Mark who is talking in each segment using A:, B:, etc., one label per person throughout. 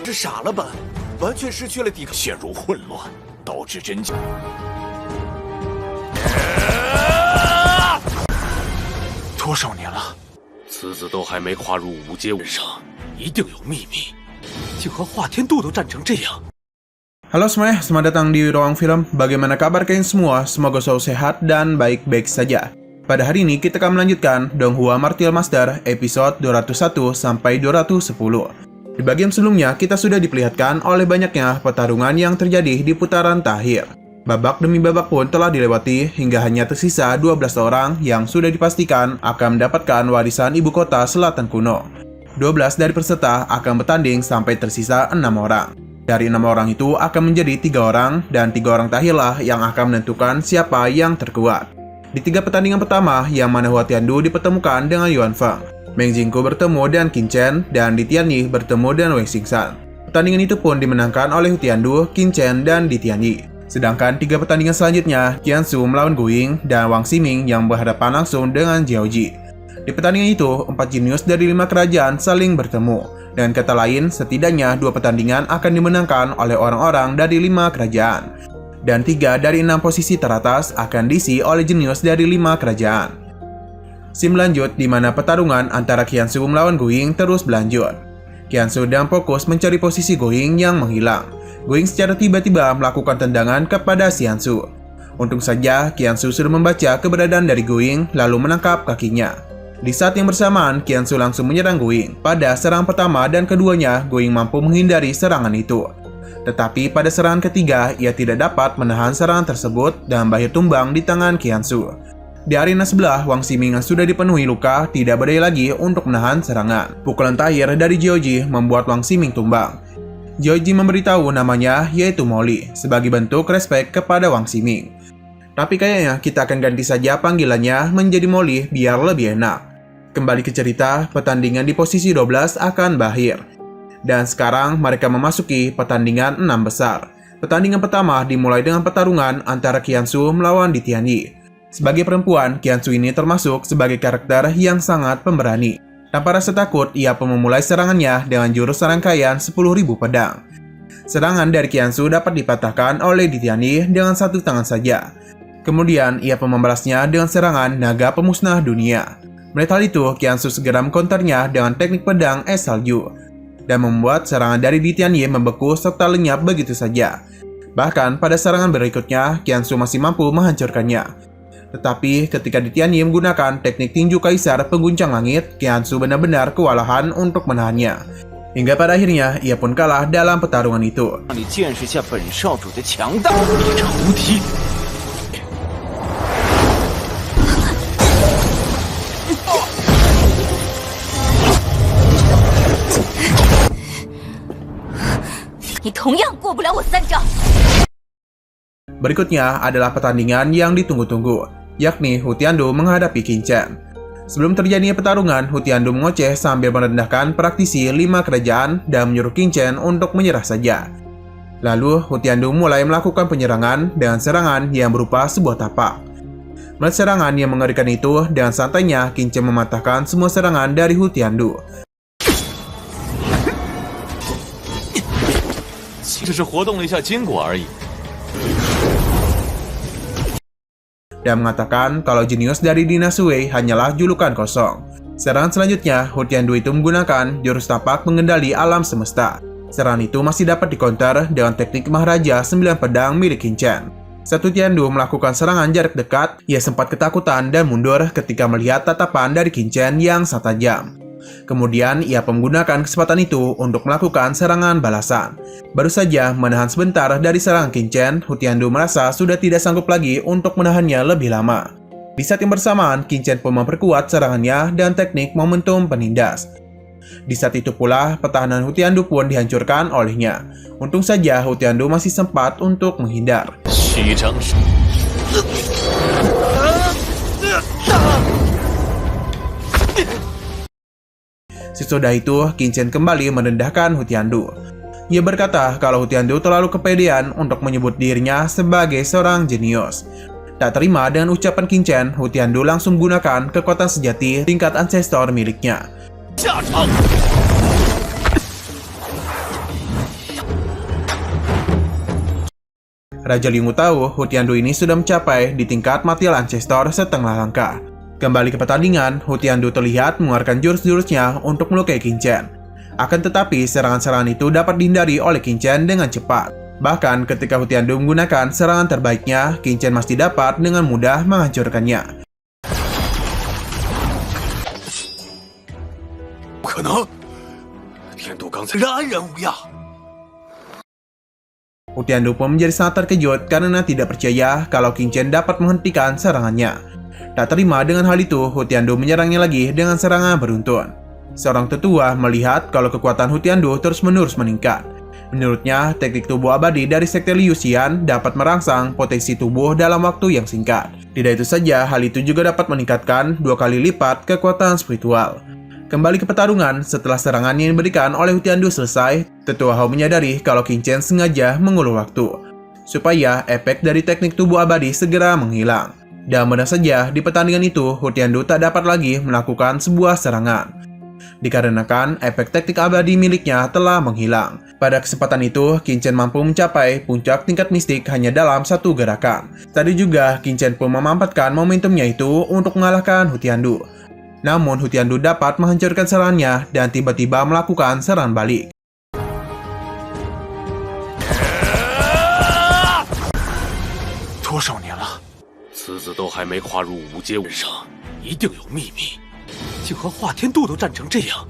A: 是傻了吧？完全失去了抵抗，
B: 陷入混乱，导致真相。多少年了？此子都还没跨入5阶，上一定有秘密。
A: 竟和华天度都战成这样。
C: Halo semuanya, selamat datang di Ruang Film. Bagaimana kabar kalian semua? Semoga selalu sehat dan baik-baik saja. Pada hari ini kita akan melanjutkan Donghua Martial Master episode 201 sampai 210. Di bagian sebelumnya kita sudah diperlihatkan oleh banyaknya pertarungan yang terjadi di putaran terakhir. Babak demi babak pun telah dilewati hingga hanya tersisa 12 orang yang sudah dipastikan akan mendapatkan warisan ibu kota selatan kuno. 12 dari peserta akan bertanding sampai tersisa 6 orang. Dari 6 orang itu akan menjadi 3 orang dan 3 orang terakhirlah yang akan menentukan siapa yang terkuat. Di 3 pertandingan pertama yang mana Hua Tiandu dipertemukan dengan Yuan Feng, Meng Jingko bertemu dengan Qin Chen, dan Di Tianyi bertemu dengan Wei Xingsan. Pertandingan itu pun dimenangkan oleh Hu Tiandu, Qin Chen, dan Di Tianyi. Sedangkan 3 pertandingan selanjutnya, Qiansu melawan Gu Ying dan Wang Ximing yang berhadapan langsung dengan Jiao Ji. Di pertandingan itu, 4 jenius dari 5 kerajaan saling bertemu. Dengan kata lain, setidaknya 2 pertandingan akan dimenangkan oleh orang-orang dari 5 kerajaan. Dan 3 dari 6 posisi teratas akan diisi oleh jenius dari 5 kerajaan. Scene lanjut di mana pertarungan antara Qiansu melawan Gu Ying terus berlanjut. Qiansu sedang fokus mencari posisi Gu Ying yang menghilang. Gu Ying secara tiba-tiba melakukan tendangan kepada Qiansu. Untung saja Qiansu sudah membaca keberadaan dari Gu Ying lalu menangkap kakinya. Di saat yang bersamaan, Qiansu langsung menyerang Gu Ying. Pada serangan pertama dan keduanya, Gu Ying mampu menghindari serangan itu. Tetapi pada serangan ketiga, ia tidak dapat menahan serangan tersebut dan berakhir tumbang di tangan Qiansu. Di arena sebelah, Wang Ximing yang sudah dipenuhi luka tidak berdaya lagi untuk menahan serangan. Pukulan terakhir dari Jiao Ji membuat Wang Ximing tumbang. Jiao Ji memberitahu namanya yaitu Molly sebagai bentuk respek kepada Wang Ximing. Tapi kayaknya kita akan ganti saja panggilannya menjadi Molly biar lebih enak. Kembali ke cerita, pertandingan di posisi 12 akan berakhir. Dan sekarang mereka memasuki pertandingan 6 besar. Pertandingan pertama dimulai dengan pertarungan antara Qiansu melawan Di Tianyi. Sebagai perempuan, Qiansu ini termasuk sebagai karakter yang sangat pemberani. Tanpa rasa takut, ia pun memulai serangannya dengan jurus serangkaian 10.000 pedang. Serangan dari Qiansu dapat dipatahkan oleh Di Tianyi dengan 1 tangan saja. Kemudian, ia pun membalasnya dengan serangan naga pemusnah dunia. Melihat hal itu, Qiansu segera mengkonternya dengan teknik pedang es salju dan membuat serangan dari Di Tianyi membeku serta lenyap begitu saja. Bahkan pada serangan berikutnya, Qiansu masih mampu menghancurkannya. Tetapi ketika Di Tianyi menggunakan teknik tinju kaisar pengguncang langit, Qiansu benar-benar kewalahan untuk menahannya. Hingga pada akhirnya, ia pun kalah dalam pertarungan itu. Berikutnya adalah pertandingan yang ditunggu-tunggu, yakni Hu Tiandu menghadapi Qin Chen. Sebelum terjadinya pertarungan, Hu Tiandu mengoceh sambil merendahkan praktisi 5 kerajaan dan menyuruh Qin Chen untuk menyerah saja. Lalu Hu Tiandu mulai melakukan penyerangan dengan serangan yang berupa sebuah tapak. Melihat serangan yang mengerikan itu, dengan santainya Qin Chen mematahkan semua serangan dari Hu Tiandu. Dan mengatakan kalau jenius dari dinasti Wei hanyalah julukan kosong. Serangan selanjutnya, Hu Tiandu itu menggunakan jurus tapak pengendali alam semesta. Serangan itu masih dapat dikonter dengan teknik Maharaja 9 pedang milik Qin Chen. Saat Hu Tiandu melakukan serangan jarak dekat, ia sempat ketakutan dan mundur ketika melihat tatapan dari Qin Chen yang sangat tajam. Kemudian ia menggunakan kesempatan itu untuk melakukan serangan balasan. Baru saja menahan sebentar dari serangan Qin Chen, Hu Tiandu merasa sudah tidak sanggup lagi untuk menahannya lebih lama. Di saat yang bersamaan, Qin Chen pun memperkuat serangannya dan teknik momentum penindas. Di saat itu pula, pertahanan Hu Tiandu pun dihancurkan olehnya. Untung saja Hu Tiandu masih sempat untuk menghindar. Sesudah itu, Qin Chen kembali merendahkan Hu Tiandu. Ia berkata kalau Hu Tiandu terlalu kepedean untuk menyebut dirinya sebagai seorang jenius. Tak terima dengan ucapan Qin Chen, Hu Tiandu langsung menggunakan kekuatan sejati tingkat ancestor miliknya. Raja Lingu tahu Hu Tiandu ini sudah mencapai di tingkat Martial Ancestor setengah langkah. Kembali ke pertandingan, Hu Tiandu terlihat mengeluarkan jurus-jurusnya untuk melukai Qin Chen. Akan tetapi serangan-serangan itu dapat dihindari oleh Qin Chen dengan cepat. Bahkan ketika Hu Tiandu menggunakan serangan terbaiknya, Qin Chen masih dapat dengan mudah menghancurkannya.
A: 不可能！天度刚才是安然无恙。
C: Hu Tiandu pun menjadi sangat terkejut karena tidak percaya kalau Qin Chen dapat menghentikan serangannya. Tak terima dengan hal itu, Hu Tiandu menyerangnya lagi dengan serangan beruntun. Seorang tetua melihat kalau kekuatan Hu Tiandu terus-menerus meningkat. Menurutnya, teknik tubuh abadi dari sekte Liu Xian dapat merangsang potensi tubuh dalam waktu yang singkat. Tidak itu saja, hal itu juga dapat meningkatkan 2 kali lipat kekuatan spiritual. Kembali ke pertarungan, setelah serangan yang diberikan oleh Hu Tiandu selesai, Tetua Hao menyadari kalau Qin Chen sengaja mengulur waktu, supaya efek dari teknik tubuh abadi segera menghilang. Dan benar saja, di pertandingan itu, Hu Tiandu tak dapat lagi melakukan sebuah serangan, dikarenakan efek teknik abadi miliknya telah menghilang. Pada kesempatan itu, Qin Chen mampu mencapai puncak tingkat mistik hanya dalam satu gerakan. Tadi juga, Qin Chen pun memanfaatkan momentumnya itu untuk mengalahkan Hu Tiandu. Namun Hu Tiandu dapat menghancurkan serangannya dan tiba-tiba melakukan serangan balik.
B: 多少年了，此子都还没跨入五阶
A: 身上一定有秘密，竟和华天度都战成这样。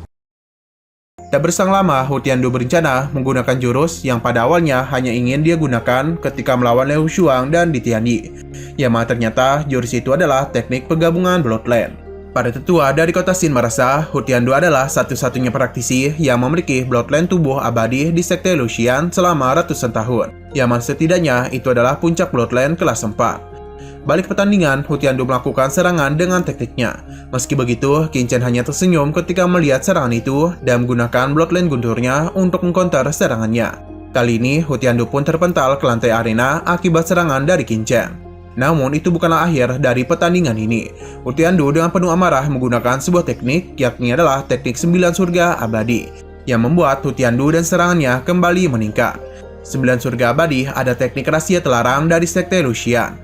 C: Tak berselang lama, Hu Tiandu berencana menggunakan jurus yang pada awalnya hanya ingin dia gunakan ketika melawan Liu Shuang dan di Tiandi. Yang mana ternyata jurus itu adalah teknik penggabungan Bloodline. Para tetua dari kota Xin merasa Hu Tiandu adalah satu-satunya praktisi yang memiliki bloodline tubuh abadi di sekte Liu Xian selama ratusan tahun. Yang mana setidaknya itu adalah puncak bloodline kelas 4. Balik pertandingan, Hu Tiandu melakukan serangan dengan tekniknya. Meski begitu, Qin Chen hanya tersenyum ketika melihat serangan itu dan menggunakan bloodline gunturnya untuk mengcounter serangannya. Kali ini, Hu Tiandu pun terpental ke lantai arena akibat serangan dari Qin Chen. Namun itu bukanlah akhir dari pertandingan ini. Hu Tiandu dengan penuh amarah menggunakan sebuah teknik, yakni adalah teknik 9 surga abadi, yang membuat Hu Tiandu dan serangannya kembali meningkat. 9 surga abadi ada teknik rahasia terlarang dari sekte Liu Xian,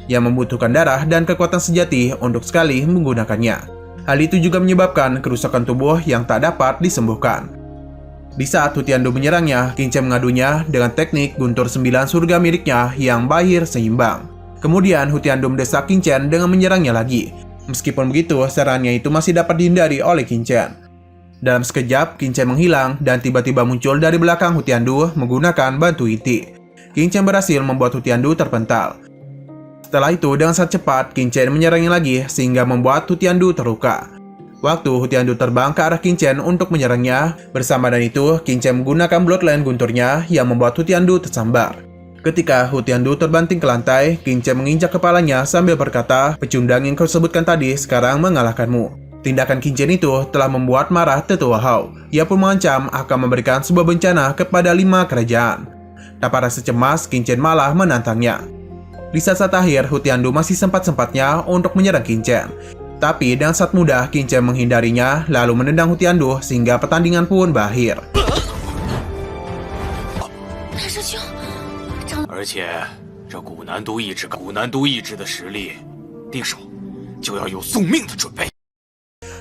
C: yang membutuhkan darah dan kekuatan sejati untuk sekali menggunakannya. Hal itu juga menyebabkan kerusakan tubuh yang tak dapat disembuhkan. Di saat Hu Tiandu menyerangnya, Qin Chen mengadunya dengan teknik guntur 9 surga miliknya yang bahir seimbang. Kemudian Hu Tiandu mendesak Qin Chen dengan menyerangnya lagi. Meskipun begitu, serangannya itu masih dapat dihindari oleh Qin Chen. Dalam sekejap, Qin Chen menghilang dan tiba-tiba muncul dari belakang Hu Tiandu menggunakan batu inti. Qin Chen berhasil membuat Hu Tiandu terpental. Setelah itu, dengan sangat cepat, Qin Chen menyerangnya lagi sehingga membuat Hu Tiandu terluka. Waktu Hu Tiandu terbang ke arah Qin Chen untuk menyerangnya, bersamaan itu, Qin Chen menggunakan bloodline gunturnya yang membuat Hu Tiandu tersambar. Ketika Hu Tiandu terbanting ke lantai, Qin Chen menginjak kepalanya sambil berkata, "Pecundang yang kau sebutkan tadi sekarang mengalahkanmu." Tindakan Qin Chen itu telah membuat marah Tetua Hao. Ia pun mengancam akan memberikan sebuah bencana kepada 5 kerajaan. Tanpa rasa cemas, Qin Chen malah menantangnya. Di saat akhir, Hu Tiandu masih sempat-sempatnya untuk menyerang Qin Chen. Tapi dengan sangat mudah, Qin Chen menghindarinya lalu menendang Hu Tiandu sehingga pertandingan pun berakhir.
B: 而且这古南都意志的实力，定手就要有送命的准备。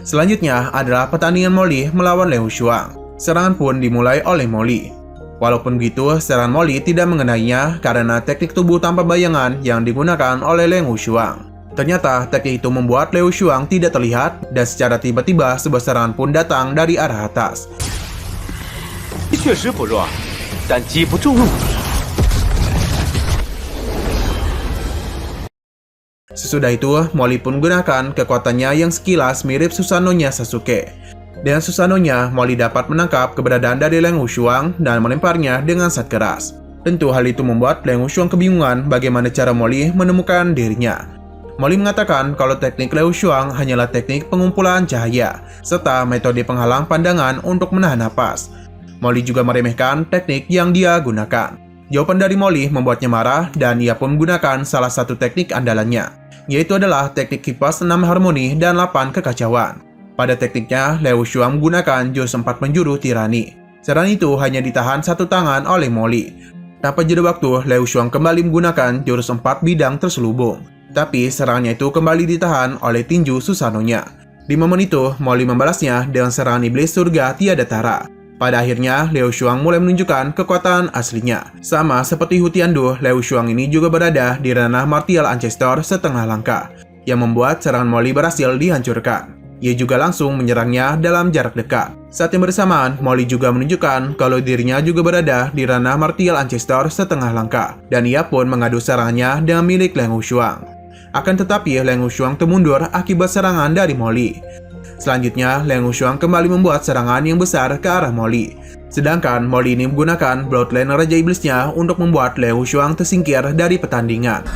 C: Selanjutnya adalah pertandingan Molly melawan Liu Shuang. Serangan pun dimulai oleh Molly. Walaupun begitu, serangan Molly tidak mengenainya karena teknik tubuh tanpa bayangan yang digunakan oleh Liu Shuang. Ternyata teknik itu membuat Liu Shuang tidak terlihat dan secara tiba-tiba sebuah serangan pun datang dari arah atas.
A: 确实不弱，但击不中路。
C: Sesudah itu, Molly pun menggunakan kekuatannya yang sekilas mirip Susanoo-nya Sasuke. Dengan Susanoo-nya, Molly dapat menangkap keberadaan dari Liu Shuang dan melemparnya dengan sangat keras. Tentu hal itu membuat Liu Shuang kebingungan bagaimana cara Molly menemukan dirinya. Molly mengatakan kalau teknik Liu Shuang hanyalah teknik pengumpulan cahaya, serta metode penghalang pandangan untuk menahan napas. Molly juga meremehkan teknik yang dia gunakan. Jawaban dari Molly membuatnya marah dan ia pun menggunakan salah satu teknik andalannya, yaitu adalah teknik kipas 6 harmoni dan 8 kekacauan. Pada tekniknya, Liu Shuang menggunakan jurus 4 penjuru tirani. Serangan itu hanya ditahan satu tangan oleh Molly. Tanpa jeda waktu, Liu Shuang kembali menggunakan jurus 4 bidang terselubung. Tapi serangannya itu kembali ditahan oleh tinju Susanoo-nya. Di momen itu, Molly membalasnya dengan serangan iblis surga tiada tara. Pada akhirnya, Liu Shuang mulai menunjukkan kekuatan aslinya. Sama seperti Hu Tiandu, Liu Shuang ini juga berada di ranah martial ancestor setengah langka, yang membuat serangan Molly berhasil dihancurkan. Ia juga langsung menyerangnya dalam jarak dekat. Saat yang bersamaan, Molly juga menunjukkan kalau dirinya juga berada di ranah martial ancestor setengah langka, dan ia pun mengadu serangannya dengan milik Liu Shuang. Akan tetapi, Liu Shuang termundur akibat serangan dari Molly. Selanjutnya, Liu Shuang kembali membuat serangan yang besar ke arah Molly. Sedangkan Molly ini menggunakan Bloodline Raja Iblisnya untuk membuat Liu Shuang tersingkir dari pertandingan.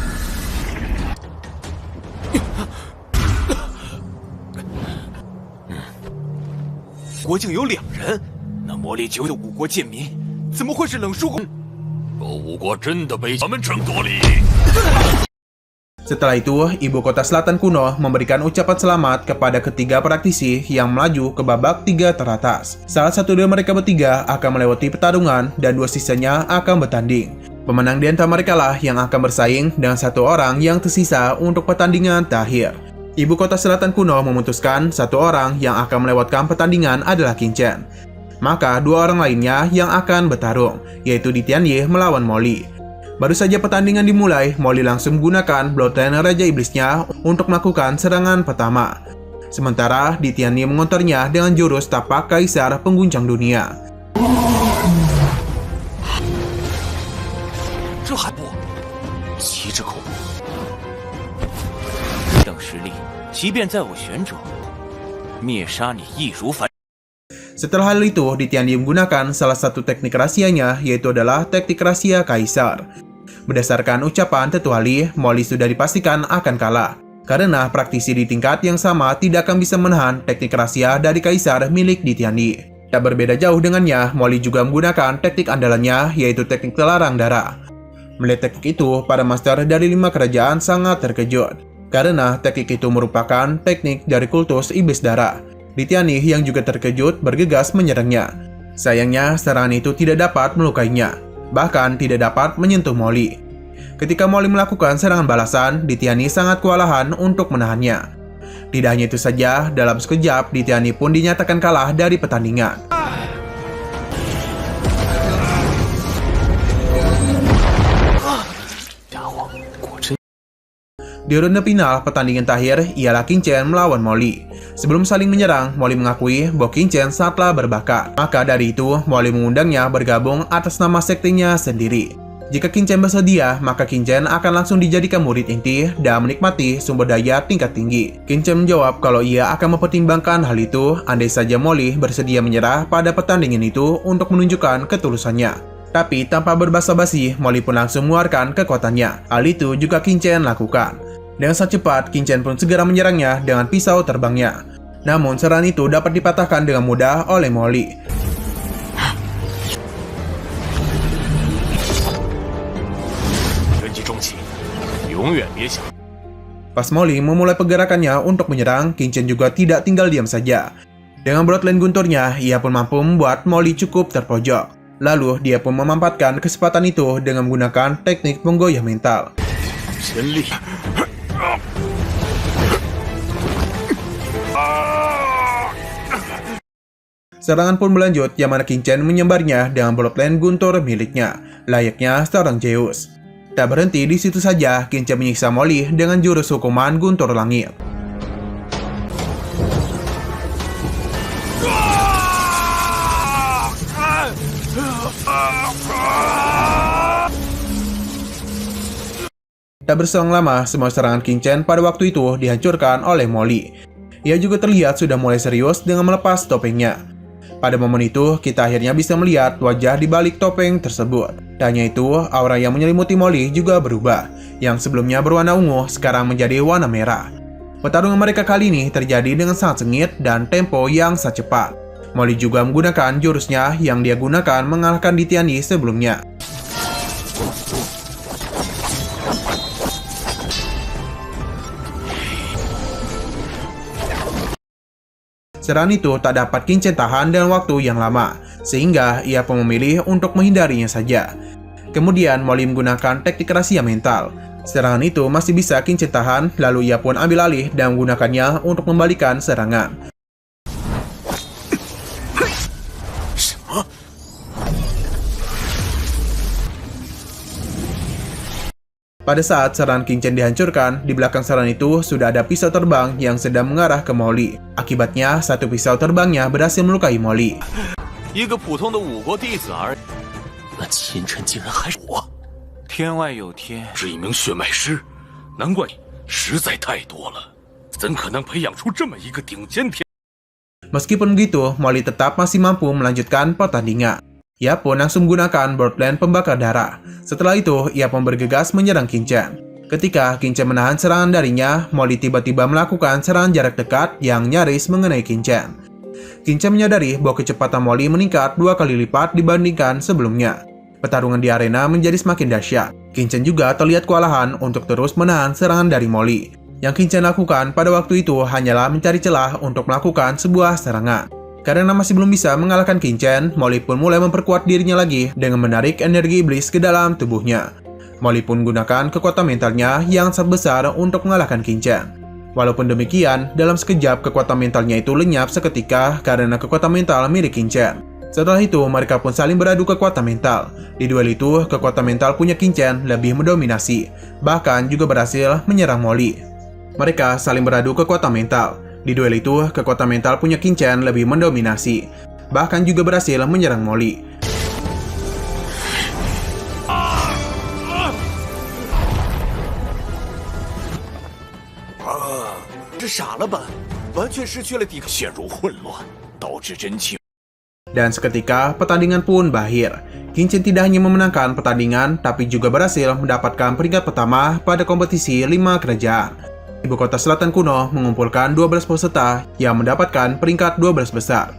A: 国竟有2人，那魔力9的5国贱民，怎么会是冷叔公？
B: 若5国真的被咱们争夺利益，
C: Setelah itu, ibu kota selatan kuno memberikan ucapan selamat kepada ketiga praktisi yang melaju ke babak 3 teratas. Salah satu dari mereka bertiga akan melewati pertarungan dan 2 sisanya akan bertanding. Pemenang di antara mereka lah yang akan bersaing dengan 1 orang yang tersisa untuk pertandingan terakhir. Ibu kota selatan kuno memutuskan 1 orang yang akan melewatkan pertandingan adalah Qin Chen. Maka 2 orang lainnya yang akan bertarung, yaitu Di Tianyi melawan Molly. Baru saja pertandingan dimulai, Molly langsung menggunakan Bloodline Raja Iblisnya untuk melakukan serangan pertama. Sementara Di Tianyi mengonternya dengan jurus tapak kaisar pengguncang dunia.
A: 这还不旗帜恐怖，等实力，即便在我玄者，灭杀你易如反。
C: Setelah hal itu, Di Tianyi menggunakan salah satu teknik rahasianya, yaitu adalah teknik rahasia kaisar. Berdasarkan ucapan Tetua Li, Molly sudah dipastikan akan kalah, karena praktisi di tingkat yang sama tidak akan bisa menahan teknik rahasia dari kaisar milik Di Tianyi. Tak berbeda jauh dengannya, Molly juga menggunakan teknik andalannya, yaitu teknik telarang darah. Melihat teknik itu, para master dari 5 kerajaan sangat terkejut, karena teknik itu merupakan teknik dari kultus iblis darah. Di Tianyi yang juga terkejut bergegas menyerangnya. Sayangnya, serangan itu tidak dapat melukainya, bahkan tidak dapat menyentuh Molly. Ketika Molly melakukan serangan balasan, Di Tianyi sangat kewalahan untuk menahannya. Tidak hanya itu saja, dalam sekejap Di Tianyi pun dinyatakan kalah dari pertandingan. Di ronde final pertandingan terakhir ialah Qin Chen melawan Molly. Sebelum saling menyerang, Molly mengakui bahwa Qin Chen sangatlah berbakat. Maka dari itu, Molly mengundangnya bergabung atas nama sektenya sendiri. Jika Qin Chen bersedia, maka Qin Chen akan langsung dijadikan murid inti dan menikmati sumber daya tingkat tinggi. Qin Chen menjawab kalau ia akan mempertimbangkan hal itu andai saja Molly bersedia menyerah pada pertandingan itu untuk menunjukkan ketulusannya. Tapi tanpa berbasa-basi, Molly pun langsung mengeluarkan kekuatannya. Hal itu juga Qin Chen lakukan. Dengan sangat cepat, Qin Chen pun segera menyerangnya dengan pisau terbangnya. Namun serangan itu dapat dipatahkan dengan mudah oleh Molly. Pas Molly memulai pergerakannya untuk menyerang, Qin Chen juga tidak tinggal diam saja. Dengan Bloodline gunturnya, ia pun mampu membuat Molly cukup terpojok. Lalu dia pun memanfaatkan kesempatan itu dengan menggunakan teknik penggoyah mental. Serangan pun berlanjut, yang mana Qin Chen menyambarnya dengan Bloodline guntur miliknya, layaknya seorang Zeus. Tak berhenti di situ saja, Qin Chen menyiksa Molly dengan jurus hukuman guntur langit. Tak berselang lama, semua serangan Qin Chen pada waktu itu dihancurkan oleh Molly. Ia juga terlihat sudah mulai serius dengan melepas topengnya. Pada momen itu, kita akhirnya bisa melihat wajah di balik topeng tersebut. Tak hanya itu, aura yang menyelimuti Molly juga berubah. Yang sebelumnya berwarna ungu, sekarang menjadi warna merah. Pertarungan mereka kali ini terjadi dengan sangat sengit dan tempo yang sangat cepat. Molly juga menggunakan jurusnya yang dia gunakan mengalahkan Di Tianyi sebelumnya. Serangan itu tak dapat Qin Chen tahan dengan waktu yang lama, sehingga ia pun memilih untuk menghindarinya saja. Kemudian Molly menggunakan teknik rahasia mental. Serangan itu masih bisa Qingchen tahan, lalu ia pun ambil alih dan menggunakannya untuk membalikan serangan. Pada saat serangan Qingchen dihancurkan, di belakang serangan itu sudah ada pisau terbang yang sedang mengarah ke Molly. Akibatnya, satu pisau terbangnya berhasil melukai Molly.
A: 一个普通的武国弟子而已，
B: 那秦晨竟然还是我，
A: 天外有天，
B: 是一名血脉师，难怪实在太多了，怎可能培养出这么一个顶尖天？
C: Meskipun begitu, Molly tetap masih mampu melanjutkan pertandingan. Ia pun langsung menggunakan Bloodline pembakar darah. Setelah itu, ia pun bergegas menyerang Qingchen. Ketika Qingchen menahan serangan darinya, Molly tiba-tiba melakukan serangan jarak dekat yang nyaris mengenai Qingchen. Qingchen menyadari bahwa kecepatan Molly meningkat 2 kali lipat dibandingkan sebelumnya. Pertarungan di arena menjadi semakin dahsyat. Qingchen juga terlihat kewalahan untuk terus menahan serangan dari Molly. Yang Qingchen lakukan pada waktu itu hanyalah mencari celah untuk melakukan sebuah serangan. Karena masih belum bisa mengalahkan Qingchen, Molly pun mulai memperkuat dirinya lagi dengan menarik energi iblis ke dalam tubuhnya. Molly pun menggunakan kekuatan mentalnya yang sangat besar untuk mengalahkan Qingchen. Walaupun demikian, dalam sekejap kekuatan mentalnya itu lenyap seketika karena kekuatan mental milik Qingchen. Setelah itu, mereka pun saling beradu kekuatan mental. Di duel itu, kekuatan mental punya Qingchen lebih mendominasi, bahkan juga berhasil menyerang Molly. Mereka saling beradu kekuatan mental. Di duel itu, kekuatan mental punya Qingchen lebih mendominasi, bahkan juga berhasil menyerang Molly.
A: 这傻了吧？完全失去了抵抗，
B: 陷入混乱，导致真气。
C: Dan seketika pertandingan pun berakhir. Qingchen tidak hanya memenangkan pertandingan, tapi juga berhasil mendapatkan peringkat pertama pada kompetisi 5 kerajaan. Ibu kota selatan kuno mengumpulkan 12 peserta yang mendapatkan peringkat 12 besar.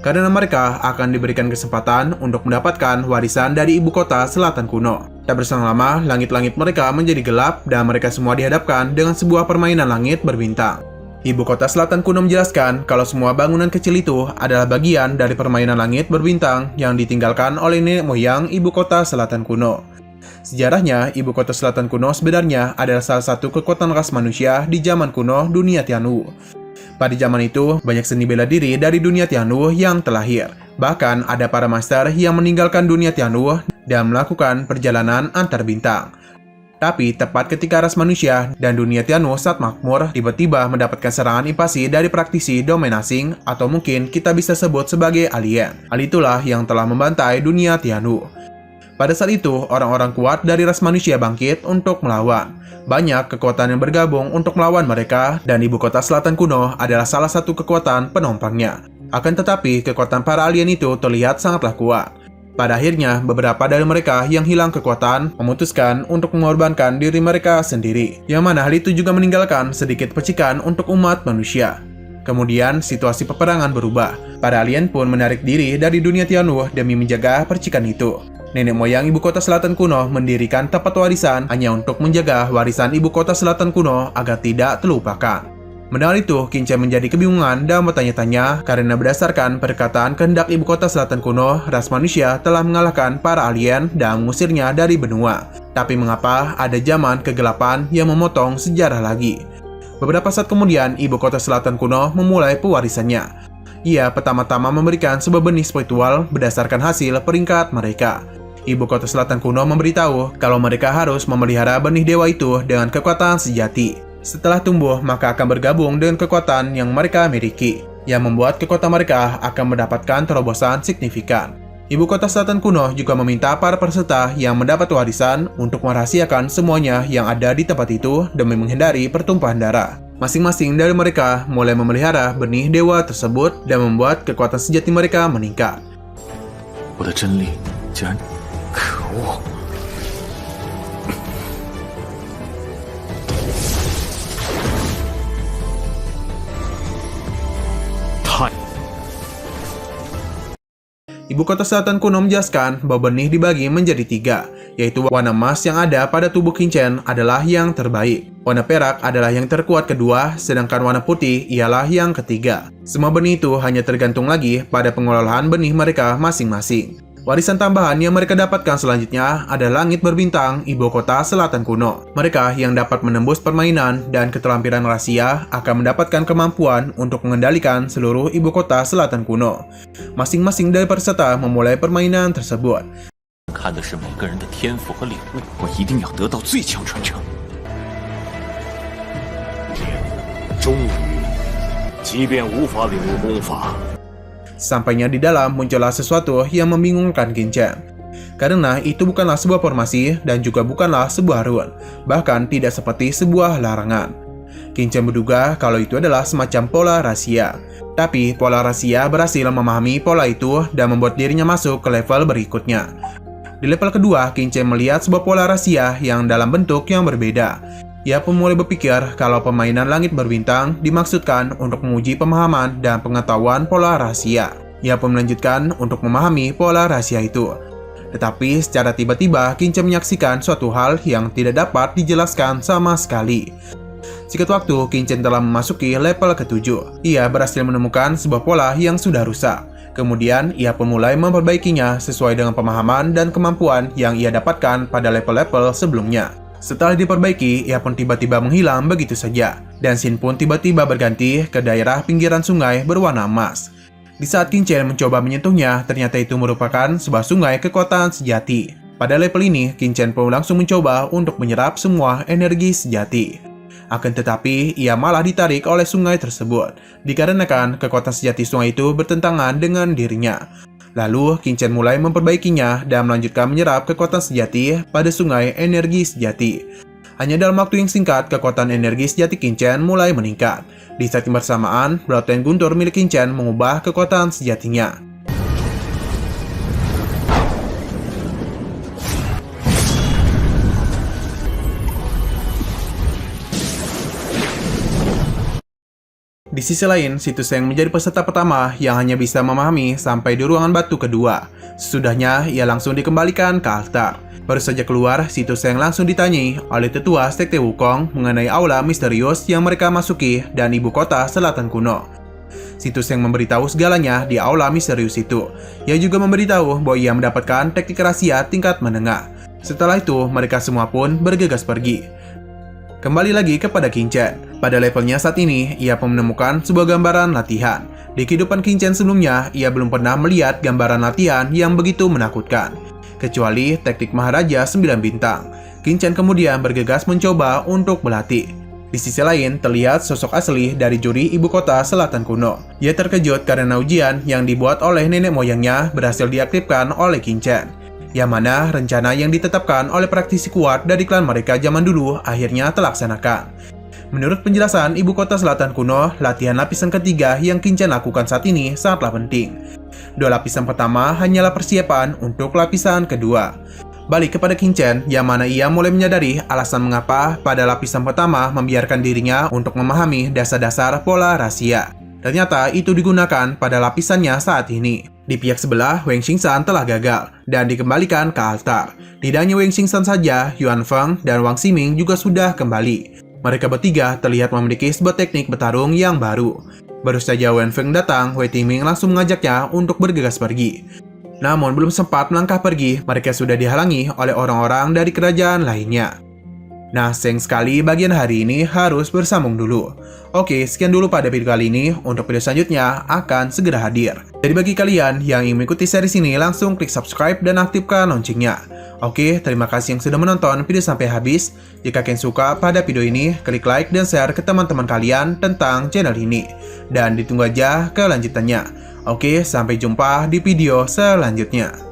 C: Karena mereka akan diberikan kesempatan untuk mendapatkan warisan dari ibu kota selatan kuno. Tak berselang lama, langit-langit mereka menjadi gelap dan mereka semua dihadapkan dengan sebuah permainan langit berbintang. Ibu kota selatan kuno menjelaskan kalau semua bangunan kecil itu adalah bagian dari permainan langit berbintang yang ditinggalkan oleh nenek moyang ibu kota selatan kuno. Sejarahnya, ibu kota selatan kuno sebenarnya adalah salah satu kekuatan ras manusia di zaman kuno dunia Tianwu. Pada zaman itu, banyak seni bela diri dari dunia Tianwu yang terlahir. Bahkan ada para master yang meninggalkan dunia Tianwu dan melakukan perjalanan antar bintang. Tapi tepat ketika ras manusia dan dunia Tianwu saat makmur, tiba-tiba mendapatkan serangan invasi dari praktisi domain asing atau mungkin kita bisa sebut sebagai alien. Hal itulah yang telah membantai dunia Tianwu. Pada saat itu, orang-orang kuat dari ras manusia bangkit untuk melawan. Banyak kekuatan yang bergabung untuk melawan mereka, dan ibu kota selatan kuno adalah salah satu kekuatan penompangnya. Akan tetapi, kekuatan para alien itu terlihat sangatlah kuat. Pada akhirnya, beberapa dari mereka yang hilang kekuatan memutuskan untuk mengorbankan diri mereka sendiri. Yang mana hal itu juga meninggalkan sedikit percikan untuk umat manusia. Kemudian, situasi peperangan berubah. Para alien pun menarik diri dari dunia Tianwu demi menjaga percikan itu. Nenek moyang ibu kota selatan kuno mendirikan tempat warisan hanya untuk menjaga warisan ibu kota selatan kuno agar tidak terlupakan. Mendengar itu, Qingchen menjadi kebingungan dan bertanya-tanya karena berdasarkan perkataan kehendak ibu kota selatan kuno, ras manusia telah mengalahkan para alien dan mengusirnya dari benua. Tapi mengapa ada zaman kegelapan yang memotong sejarah lagi? Beberapa saat kemudian, ibu kota selatan kuno memulai pewarisannya. Ia pertama-tama memberikan sebuah benih spiritual berdasarkan hasil peringkat mereka. Ibu kota selatan kuno memberitahu kalau mereka harus memelihara benih dewa itu dengan kekuatan sejati. Setelah tumbuh, maka akan bergabung dengan kekuatan yang mereka miliki, yang membuat kekuatan mereka akan mendapatkan terobosan signifikan. Ibu kota selatan kuno juga meminta para peserta yang mendapat warisan untuk merahasiakan semuanya yang ada di tempat itu demi menghindari pertumpahan darah. Masing-masing dari mereka mulai memelihara benih dewa tersebut dan membuat kekuatan sejati mereka meningkat.
B: 我的真理竟然可恶！
C: Ibu kota selatan kuno menjelaskan bahwa benih dibagi menjadi 3, yaitu warna emas yang ada pada tubuh Qingchen adalah yang terbaik, warna perak adalah yang terkuat kedua, sedangkan warna putih ialah yang ketiga. Semua benih itu hanya tergantung lagi pada pengelolaan benih mereka masing-masing. Warisan tambahan yang mereka dapatkan selanjutnya adalah langit berbintang ibu kota selatan kuno. Mereka yang dapat menembus permainan dan keterampilan rahasia akan mendapatkan kemampuan untuk mengendalikan seluruh ibu kota selatan kuno. Masing-masing dari peserta memulai permainan tersebut.
A: 看的是每个人的天赋和领悟，我一定要得到最强传承。终于，即便无法领悟功法。
C: Sampainya di dalam muncullah sesuatu yang membingungkan Qin-Chen. Karena itu bukanlah sebuah formasi dan juga bukanlah sebuah rune, bahkan tidak seperti sebuah larangan. Qin-Chen menduga kalau itu adalah semacam pola rahasia. Tapi pola rahasia berhasil memahami pola itu dan membuat dirinya masuk ke level berikutnya. Di level kedua, Qin-Chen melihat sebuah pola rahasia yang dalam bentuk yang berbeda. Ia pun mulai berpikir kalau permainan langit berbintang dimaksudkan untuk menguji pemahaman dan pengetahuan pola rahasia. Ia pun melanjutkan untuk memahami pola rahasia itu. Tetapi secara tiba-tiba Qin-Chen menyaksikan suatu hal yang tidak dapat dijelaskan sama sekali. Singkat waktu, Qin-Chen telah memasuki level ke-7. Ia berhasil menemukan sebuah pola yang sudah rusak. Kemudian, ia pun mulai memperbaikinya sesuai dengan pemahaman dan kemampuan yang ia dapatkan pada level-level sebelumnya. Setelah diperbaiki, ia pun tiba-tiba menghilang begitu saja. Dan scene pun tiba-tiba berganti ke daerah pinggiran sungai berwarna emas. Di saat Qin-Chen mencoba menyentuhnya, ternyata itu merupakan sebuah sungai kekuatan sejati. Pada level ini, Qin-Chen pun langsung mencoba untuk menyerap semua energi sejati. Akan tetapi, ia malah ditarik oleh sungai tersebut, dikarenakan kekuatan sejati sungai itu bertentangan dengan dirinya. Lalu, Qin-Chen mulai memperbaikinya dan melanjutkan menyerap kekuatan sejati pada sungai energi sejati. Hanya dalam waktu yang singkat, kekuatan energi sejati Qin-Chen mulai meningkat. Di saat yang bersamaan, Bloodline Guntur milik Qin-Chen mengubah kekuatan sejatinya. Di sisi lain, si Tu Sheng menjadi peserta pertama yang hanya bisa memahami sampai di ruangan batu kedua. Sesudahnya, ia langsung dikembalikan ke altar. Baru saja keluar, si Tu Sheng langsung ditanyai oleh tetua Sekte Wukong mengenai aula misterius yang mereka masuki dan ibu kota selatan kuno. Si Tu Sheng memberitahu segalanya di aula misterius itu. Ia juga memberitahu bahwa ia mendapatkan teknik rahasia tingkat menengah. Setelah itu, mereka semua pun bergegas pergi. Kembali lagi kepada Qin-Chen. Pada levelnya saat ini, ia pun menemukan sebuah gambaran latihan. Di kehidupan Qin-Chen sebelumnya, ia belum pernah melihat gambaran latihan yang begitu menakutkan. Kecuali teknik Maharaja 9 bintang. Qin-Chen kemudian bergegas mencoba untuk berlatih. Di sisi lain, terlihat sosok asli dari juri ibu kota selatan kuno. Ia terkejut karena ujian yang dibuat oleh nenek moyangnya berhasil diaktifkan oleh Qin-Chen. Yang mana rencana yang ditetapkan oleh praktisi kuat dari klan mereka zaman dulu akhirnya terlaksanakan. Menurut penjelasan ibu kota selatan kuno, latihan lapisan ketiga yang Qin-Chen lakukan saat ini sangatlah penting. Dua lapisan pertama hanyalah persiapan untuk lapisan kedua. Balik kepada Qin-Chen, yang mana ia mulai menyadari alasan mengapa pada lapisan pertama membiarkan dirinya untuk memahami dasar-dasar pola rahasia. Ternyata itu digunakan pada lapisannya saat ini. Di pihak sebelah, Wang Xingsan telah gagal dan dikembalikan ke altar. Tidak hanya Wang Xingsan saja, Yuan Feng dan Wang Ximing juga sudah kembali. Mereka bertiga terlihat memiliki sebuah teknik bertarung yang baru. Baru saja Wen Feng datang, Wei Timing langsung mengajaknya untuk bergegas pergi. Namun belum sempat melangkah pergi, mereka sudah dihalangi oleh orang-orang dari kerajaan lainnya. Nah, sayang sekali bagian hari ini harus bersambung dulu. Oke, sekian dulu pada video kali ini. Untuk video selanjutnya akan segera hadir. Jadi bagi kalian yang ingin mengikuti series ini, langsung klik subscribe dan aktifkan loncengnya. Oke, terima kasih yang sudah menonton video sampai habis. Jika kalian suka pada video ini, klik like dan share ke teman-teman kalian tentang channel ini. Dan ditunggu aja kelanjutannya. Oke, sampai jumpa di video selanjutnya.